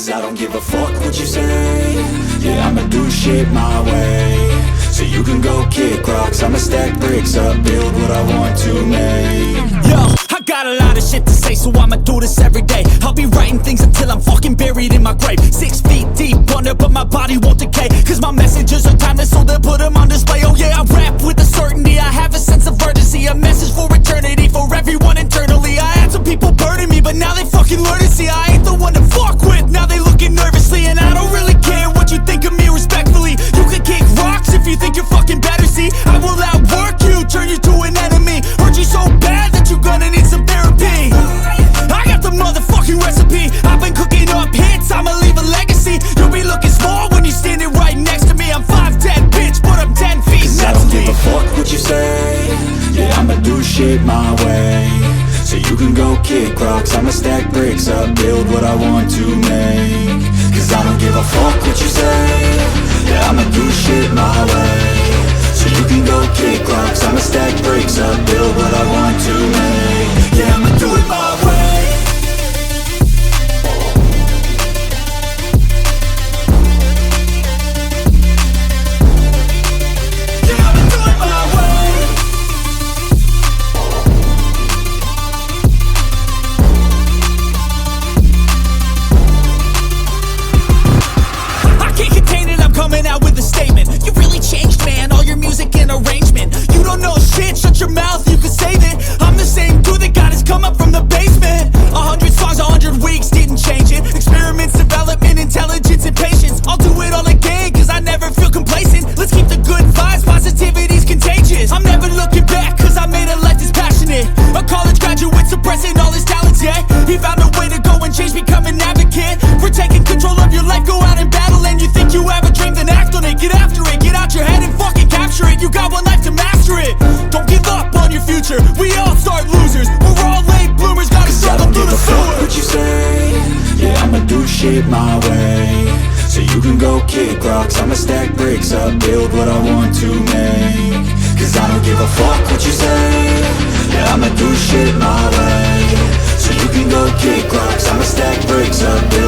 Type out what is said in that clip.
Cause I don't give a fuck what you say. Yeah, I'ma do shit my way. So you can go kick rocks, I'ma stack bricks up, build what I want to make. Yo, I got a lot of shit to say, so I'ma do this every day. I'll be writing things until I'm fucking buried in my grave. 6 feet deep under, but my body won't decay. Cause my messages are timeless, so they'll put them on display. Oh yeah, I rap with a certainty, I have a sense of urgency. A message for eternity, for everyone internally. I had some people burning me, but now they fucking learn to see I ain't the one to fuck with, now they looking nervously. And I don't really care what you think of me, respectfully. You can kick rocks if you think you're fucking better, see. I will outwork you, turn you to an enemy. Hurt you so bad that you're gonna need some therapy. I got the motherfucking recipe. I've been cooking up hits, I'ma leave a legacy. You'll be looking small when you're standing right next to me. I'm 5'10", bitch, but I'm 10 feet. Cause I don't give a fuck what you say. Yeah, I'ma do shit my way. So you can go kick rocks, I'ma stack bricks up, build what I want to make. Cause I don't give a fuck what you say. Yeah, I'ma do shit my way. So you can go kick rocks, I'ma stack bricks up, build what I want to make. Yeah, I'ma do it my way. Yeah, I'ma do it my way. I can't contain it, I'm coming out with a statement. You really changed, man, all your music and arrangement. You don't know shit, shut your mouth, you can save it. I'm the same dude that got his come up from the basement. 100 songs, 100 weeks, didn't change it. Experiments, development, intelligence, and patience. I'll do it all again, cause I never feel complacent. Let's keep the good vibes, positivity's contagious. I'm never looking back, cause I made a life that's passionate. A college graduate suppressing all his talents, yeah. He found a way to go and change, become an advocate. For taking control of your life, go out and battle. And you think you have a dream, then act on it. Get after it, get out your head and fucking capture it. You got one life to master it. Don't give up on your future, we all start losers. We're all late bloomers, gotta struggle through the sewer. What you say? Yeah, I'ma do shit my way. So you can go kick rocks, I'ma stack bricks up, build what I want to make. Cause I don't give a fuck what you say. Yeah, I'ma do shit my way. So you can go kick rocks, I'ma stack bricks up, build